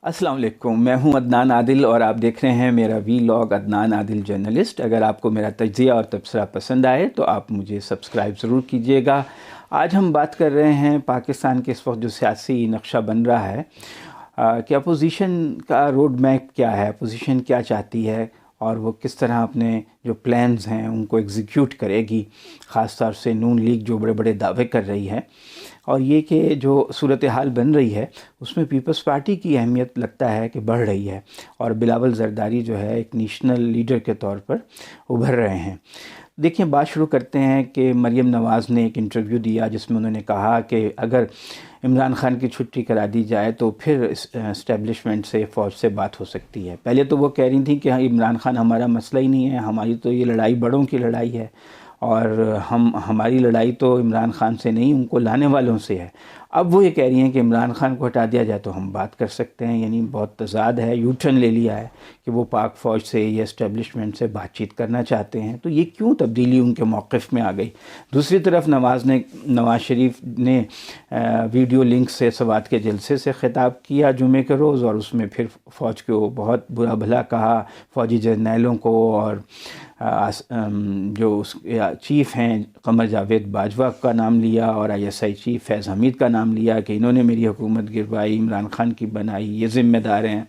अस्सलाम वालेकुम, मैं हूं अदनान आदिल और आप देख रहे हैं मेरा वीलॉग अदनान आदिल जर्नलिस्ट। अगर आपको मेरा तज्ज़िया और तबसरा पसंद आए तो आप मुझे सब्सक्राइब ज़रूर कीजिएगा। आज हम बात कर रहे हैं पाकिस्तान के इस वक्त जो सियासी नक्शा बन रहा है कि अपोजिशन का रोड मैप क्या है, अपोजिशन क्या चाहती है और वो किस तरह अपने जो प्लान्स हैं उनको एग्जीक्यूट करेगी। ख़ास तौर से नून लीग जो बड़े बड़े दावे कर रही है और ये कि जो सूरत हाल बन रही है उसमें पीपल्स पार्टी की अहमियत लगता है कि बढ़ रही है और बिलावल ज़रदारी जो है एक नेशनल लीडर के तौर पर उभर रहे हैं। देखिए, बात शुरू करते हैं कि मरीम नवाज़ ने एक इंटरव्यू दिया जिसमें उन्होंने कहा कि अगर इमरान खान की छुट्टी करा दी जाए तो फिर इस्टेब्लिशमेंट से फ़ौज से बात हो सकती है। पहले तो वो कह रही थी कि इमरान खान हमारा मसला ही नहीं है, हमारी तो ये लड़ाई बड़ों की लड़ाई है और हमारी लड़ाई तो इमरान खान से नहीं, उनको लाने वालों से है। अब वो ये कह रही हैं कि इमरान खान को हटा दिया जाए तो हम बात कर सकते हैं। यानी बहुत तज़ाद है, यू टर्न ले लिया है कि वो पाक फ़ौज से या इस्टेब्लिशमेंट से बातचीत करना चाहते हैं। तो ये क्यों तब्दीली उनके मौक़िफ़ में आ गई। दूसरी तरफ नवाज़ शरीफ ने वीडियो लिंक से सवात के जलसे से ख़िताब किया जुमे के रोज़ और उसमें फिर फ़ौज को बहुत बुरा भला कहा, फ़ौजी जर्नैलों को और जो उस चीफ़ हैं कमर जावेद बाजवा का नाम लिया और ISI चीफ़ फैज़ हमीद का नाम लिया कि इन्होंने मेरी हुकूमत गिरवाई, इमरान खान की बनाई, ये ज़िम्मेदार हैं।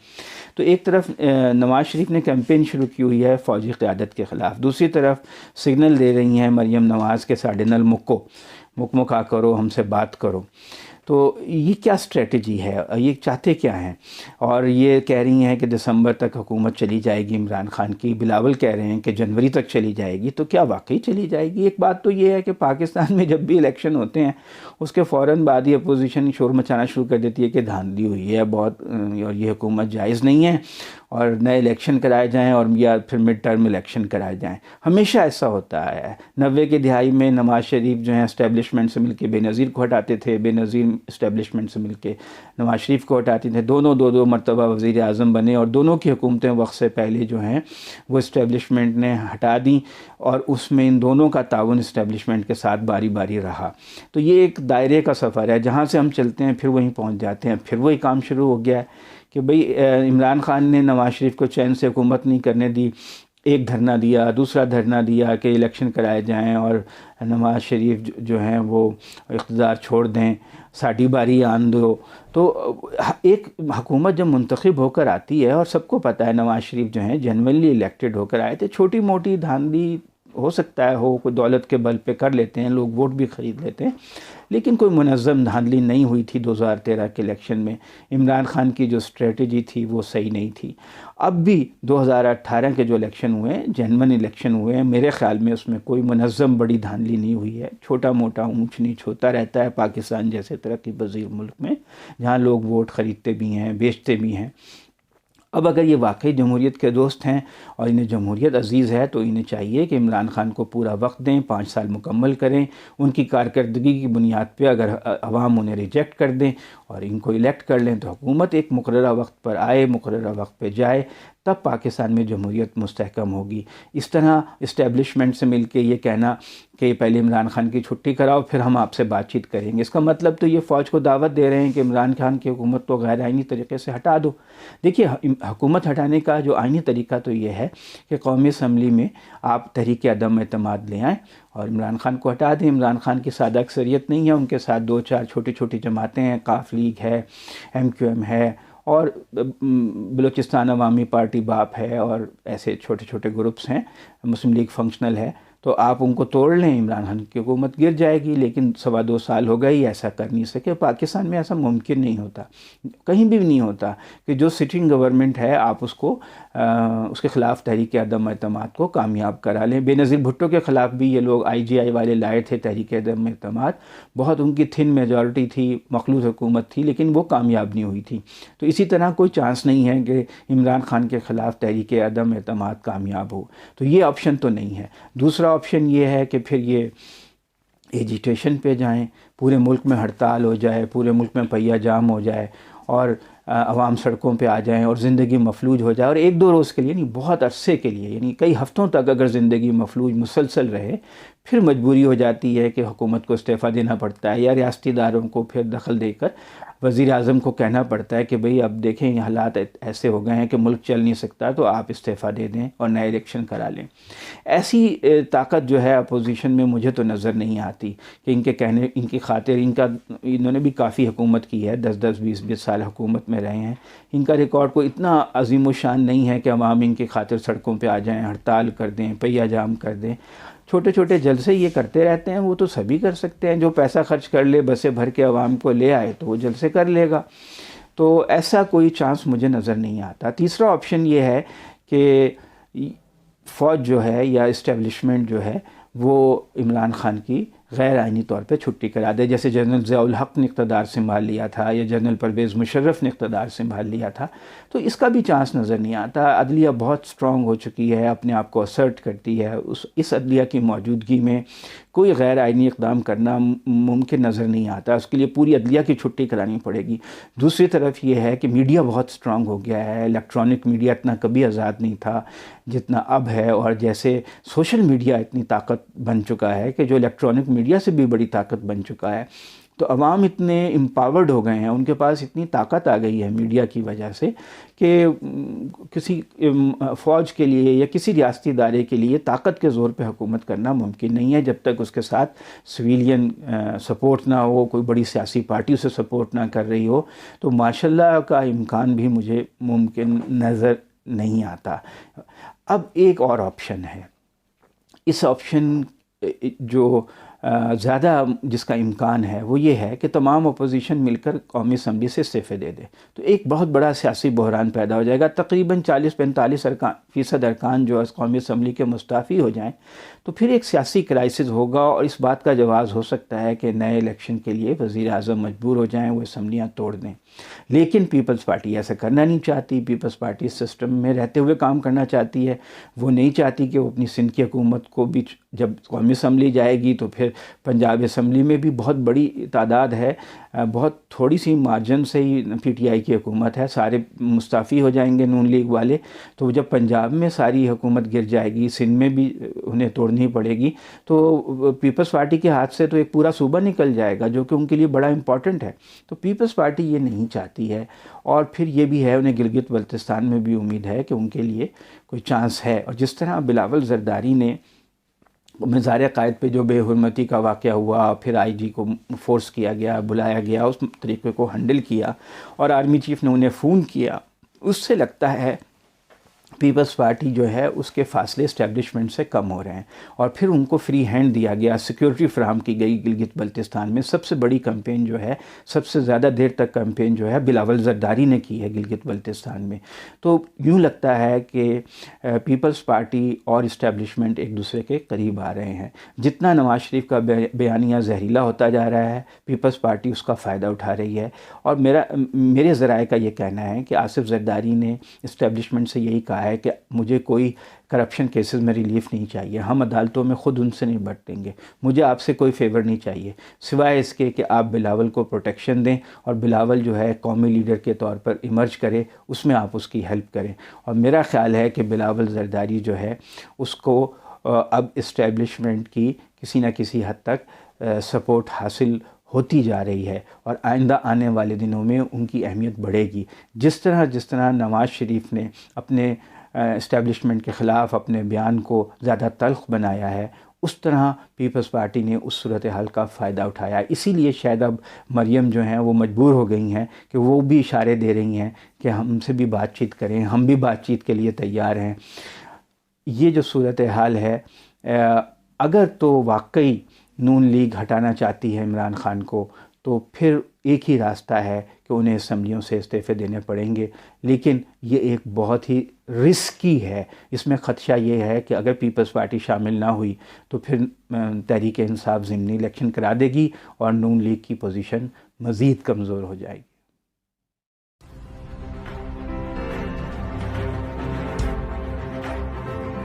तो एक तरफ नवाज़ शरीफ ने कैंपेन शुरू की हुई है फ़ौजी क़यादत के ख़िलाफ़, दूसरी तरफ सिग्नल दे रही हैं मरीम नवाज़ के साडिनल मुक्का करो, हमसे बात करो। तो ये क्या स्ट्रेटजी है, ये चाहते क्या हैं। और ये कह रही हैं कि दिसंबर तक हुकूमत चली जाएगी इमरान खान की, बिलावल कह रहे हैं कि जनवरी तक चली जाएगी। तो क्या वाकई चली जाएगी। एक बात तो ये है कि पाकिस्तान में जब भी इलेक्शन होते हैं उसके फ़ौरन बाद ही अपोजिशन शोर मचाना शुरू कर देती है कि धांधली हुई है बहुत और ये हुकूमत जायज़ नहीं है और नए इलेक्शन कराए जाएं और या फिर मिड टर्म इलेक्शन कराए जाएं। हमेशा ऐसा होता है। 90 की दिहाई में नवाज़ शरीफ जो है इस्टेब्लिशमेंट से मिलके बेनज़ीर को हटाते थे, बेनज़ीर इस्टेब्लिशमेंट से मिलके नवाज़ शरीफ को हटाते थे। दोनों दो मरतबा वज़ीर आज़म बने और दोनों की हुकूमतें वक्त से पहले जो हैं वो इस्टेब्लिशमेंट ने हटा दी और उसमें इन दोनों का ताउन इस्टेब्लिशमेंट के साथ बारी बारी रहा। तो ये एक दायरे का सफ़र है, जहाँ से हम चलते हैं फिर वहीं पहुँच जाते हैं। फिर वही काम शुरू हो गया है कि भाई इमरान खान ने नवाज़ शरीफ को चैन से हुकूमत नहीं करने दी। एक धरना दिया, दूसरा धरना दिया कि इलेक्शन कराए जाएं और नवाज़ शरीफ जो हैं वो इक़्तिदार छोड़ दें, साड़ी बारी आन दो। तो एक हुकूमत जब मुंतखब होकर आती है और सबको पता है नवाज़ शरीफ जो हैं जनरली इलेक्टेड होकर आए थे, छोटी मोटी धांधली हो सकता है हो, कोई दौलत के बल पे कर लेते हैं लोग, वोट भी ख़रीद लेते हैं, लेकिन कोई मुनज़्ज़म धांधली नहीं हुई थी 2013 के इलेक्शन में। इमरान खान की जो स्ट्रेटजी थी वो सही नहीं थी। अब भी 2018 के जो इलेक्शन हुए हैं, जेन्युइन इलेक्शन हुए हैं, मेरे ख़्याल में उसमें कोई मुनज़्ज़म बड़ी धांधली नहीं हुई है। छोटा मोटा ऊंच नीच होता रहता है पाकिस्तान जैसे तरक्की पज़ीर मुल्क में, जहाँ लोग वोट ख़रीदते भी हैं, बेचते भी हैं। अब अगर ये वाकई जमहूरियत के दोस्त हैं और इन्हें जमहूरियत अज़ीज़ है तो इन्हें चाहिए कि इमरान खान को पूरा वक्त दें, 5 साल मुकम्मल करें। उनकी कारकर्दगी की बुनियाद पे अगर अवाम उन्हें रिजेक्ट कर दें और इनको इलेक्ट कर लें तो हुकूमत एक मुकर्ररा वक्त पर आए, मुकर्ररा वक्त पे जाए, तब पाकिस्तान में जमहूरियत मुस्तहकम होगी। इस तरह इस्टेब्लिशमेंट से मिल के ये कहना कि पहले इमरान खान की छुट्टी कराओ फिर हम आपसे बातचीत करेंगे, इसका मतलब तो ये फ़ौज को दावत दे रहे हैं कि इमरान खान की हुकूमत को गैर आइनी तरीके से हटा दो। देखिए, हुकूमत हटाने का जो आइनी तरीका तो ये है कि कौमी असम्बली में आप तहरीक अदम एतमाद ले आएँ और इमरान खान को हटा दें। इमरान खान की सादा अक्सरियत नहीं है, उनके साथ 2-4 छोटी छोटी जमातें हैं, काफ लीग है, MQM है और बलूचिस्तान अवामी पार्टी बाप है और ऐसे छोटे छोटे ग्रुप्स हैं, मुस्लिम लीग फंक्शनल है। तो आप उनको तोड़ लें, इमरान खान की हुकूमत गिर जाएगी। लेकिन 2.25 साल हो गए, ऐसा कर नहीं सके। पाकिस्तान में ऐसा मुमकिन नहीं होता, कहीं भी नहीं होता कि जो सिटिंग गवर्नमेंट है आप उसको उसके ख़िलाफ़ तहरीक अदम एतमाद को कामयाब करा लें। बेनज़ीर भुट्टो के ख़िलाफ़ भी ये लोग IGI वाले लाए थे तहरीक अदम एतमाद, बहुत उनकी थिन मेजॉरिटी थी, मखलूत हुकूमत थी, लेकिन वो कामयाब नहीं हुई थी। तो इसी तरह कोई चांस नहीं है कि इमरान खान के ख़िलाफ़ तहरीक अदम एतमाद कामयाब हो। तो ये ऑप्शन तो नहीं है। दूसरा ऑप्शन ये है कि फिर ये एजिटेशन पे जाएं, पूरे मुल्क में हड़ताल हो जाए, पूरे मुल्क में पहिया जाम हो जाए और आवाम सड़कों पे आ जाएं और ज़िंदगी मफलूज हो जाए। और 1-2 रोज़ के लिए नहीं, बहुत अरसे के लिए, यानी कई हफ़्तों तक अगर ज़िंदगी मफलूज मुसलसल रहे फिर मजबूरी हो जाती है कि हुकूमत को इस्तीफ़ा देना पड़ता है या रियासती इदारों को फिर दखल देकर वज़ीर आज़म को कहना पड़ता है कि भाई अब देखें ये हालात ऐसे हो गए हैं कि मुल्क चल नहीं सकता, तो आप इस्तीफ़ा दे दें और नए इलेक्शन करा लें। ऐसी ताकत जो है अपोजिशन में मुझे तो नज़र नहीं आती कि इनकी खातिर इन्होंने भी काफ़ी हुकूमत की है, 10-10 20-20 साल हुकूमत में रहे हैं। इनका रिकॉर्ड कोई इतना अजीम शान नहीं है कि अवाम इनकी खातिर सड़कों पर आ जाएँ, हड़ताल कर दें, पहिया जाम कर दें। छोटे छोटे जलसे ये करते रहते हैं, वो तो सभी कर सकते हैं। जो पैसा खर्च कर ले, बसें भर के आवाम को ले आए, तो वो जलसे कर लेगा। तो ऐसा कोई चांस मुझे नज़र नहीं आता। तीसरा ऑप्शन ये है कि फ़ौज जो है या इस्टेब्लिशमेंट जो है वो इमरान खान की गैर आइनी तौर पे छुट्टी करा दे, जैसे जनरल ज़ियाउल हक़ ने इक़्तिदार संभाल लिया था या जनरल परवेज़ मुशर्रफ ने इक़्तिदार संभाल लिया था। तो इसका भी चांस नज़र नहीं आता। अदलिया बहुत स्ट्रॉन्ग हो चुकी है, अपने आप को असर्ट करती है। इस अदलिया की मौजूदगी में कोई गैर आइनी इक़दाम करना मुमकिन नज़र नहीं आता। उसके लिए पूरी अदलिया की छुट्टी करानी पड़ेगी। दूसरी तरफ ये है कि मीडिया बहुत स्ट्रॉन्ग हो गया है। इलेक्ट्रॉनिक मीडिया इतना कभी आज़ाद नहीं था जितना अब है, और जैसे सोशल मीडिया इतनी ताकत बन चुका है कि जो इलेक्ट्रॉनिक मीडिया से भी बड़ी ताकत बन चुका है। तो अवाम इतने एम्पावर्ड हो गए हैं, उनके पास इतनी ताकत आ गई है मीडिया की वजह से कि किसी फ़ौज के लिए या किसी रियासती इदारे के लिए ताकत के ज़ोर पे हुकूमत करना मुमकिन नहीं है जब तक उसके साथ सिविलियन सपोर्ट ना हो, कोई बड़ी सियासी पार्टी उसे सपोर्ट ना कर रही हो। तो माशाल्लाह का इम्कान भी मुझे मुमकिन नज़र नहीं आता। अब एक और ऑप्शन है। इस ऑप्शन जो ज़्यादा जिसका इम्कान है वो ये है कि तमाम अपोजिशन मिलकर कौमी असम्बली से इस्तीफ़े दे दे, तो एक बहुत बड़ा सियासी बहरान पैदा हो जाएगा। तकरीबन 40-45% अरकान जो कौमी असम्बली के मुस्ताफ़ी हो जाएं, तो फिर एक सियासी क्राइसिस होगा और इस बात का जवाज़ हो सकता है कि नए इलेक्शन के लिए वज़ीर आज़म मजबूर हो जाएँ, वो असम्बलियाँ तोड़ दें। लेकिन पीपल्स पार्टी ऐसा करना नहीं चाहती। पीपल्स पार्टी सिस्टम में रहते हुए काम करना चाहती है। वो नहीं चाहती कि वो अपनी सिंध की हुकूमत को भी, जब कौमी असम्बली जाएगी तो फिर पंजाब असम्बली में भी बहुत बड़ी तादाद है, बहुत थोड़ी सी मार्जिन से ही PTI की हुकूमत है, सारे मुस्ताफ़ी हो जाएंगे नून लीग वाले। तो जब पंजाब में सारी हुकूमत गिर जाएगी, सिंध में भी उन्हें तोड़नी पड़ेगी, तो पीपल्स पार्टी के हाथ से तो एक पूरा सूबा निकल जाएगा, जो कि उनके लिए बड़ा इम्पॉर्टेंट है। तो पीपल्स पार्टी ये नहीं चाहती है। और फिर ये भी है, उन्हें गिलगित बल्तिस्तान में भी उम्मीद है कि उनके लिए कोई चांस है। और जिस तरह बिलावल जरदारी ने मज़ार क़ायद पे जो बेहुरमती का वाक़या हुआ, फिर IG को फोर्स किया गया, बुलाया गया, उस तरीक़े को हैंडल किया और आर्मी चीफ़ ने उन्हें फ़ोन किया, उससे लगता है पीपल्स पार्टी जो है उसके फासले इस्टेब्लिशमेंट से कम हो रहे हैं। और फिर उनको फ्री हैंड दिया गया, सिक्योरिटी फ्राहम की गई। गिलगित बल्तिस्तान में सबसे बड़ी कैंपेन जो है, सबसे ज़्यादा देर तक कैंपेन जो है बिलावल जरदारी ने की है गिलगित बल्तिस्तान में। तो यूँ लगता है कि पीपल्स पार्टी और इस्टेब्लिशमेंट एक दूसरे के करीब आ रहे हैं। जितना नवाज शरीफ का बयानिया जहरीला होता जा रहा है, पीपल्स पार्टी उसका फ़ायदा उठा रही है। और मेरे ज़राए का ये कहना है कि आसिफ जरदारी ने इस्टेब्लिशमेंट से यही कहा है कि मुझे कोई करप्शन केसेस में रिलीफ नहीं चाहिए, हम अदालतों में ख़ुद उनसे नहीं बटेंगे, मुझे आपसे कोई फेवर नहीं चाहिए सिवाय इसके कि आप बिलावल को प्रोटेक्शन दें और बिलावल जो है कौमी लीडर के तौर पर इमर्ज करे, उसमें आप उसकी हेल्प करें। और मेरा ख़्याल है कि बिलावल जरदारी जो है उसको अब इस्टेब्लिशमेंट की किसी न किसी हद तक सपोर्ट हासिल होती जा रही है और आइंदा आने वाले दिनों में उनकी अहमियत बढ़ेगी। जिस तरह नवाज़ शरीफ ने अपने इस्टेब्लिशमेंट के ख़िलाफ़ अपने बयान को ज़्यादा तल्ख़ बनाया है, उस तरह पीपल्स पार्टी ने उस सूरत हाल का फ़ायदा उठाया। इसीलिए शायद अब मरियम जो हैं वो मजबूर हो गई हैं कि वो भी इशारे दे रही हैं कि हमसे भी बातचीत करें, हम भी बातचीत के लिए तैयार हैं। ये जो सूरत हाल है, अगर तो वाकई नून लीग हटाना चाहती है इमरान खान को, तो फिर एक ही रास्ता है कि उन्हें असम्बलियों से इस्तीफ़े देने पड़ेंगे। लेकिन ये एक बहुत ही रिस्की है। इसमें ख़दशा ये है कि अगर पीपल्स पार्टी शामिल ना हुई तो फिर तहरीक इंसाफ ज़िमनी इलेक्शन करा देगी और नून लीग की पोजीशन मज़ीद कमज़ोर हो जाएगी।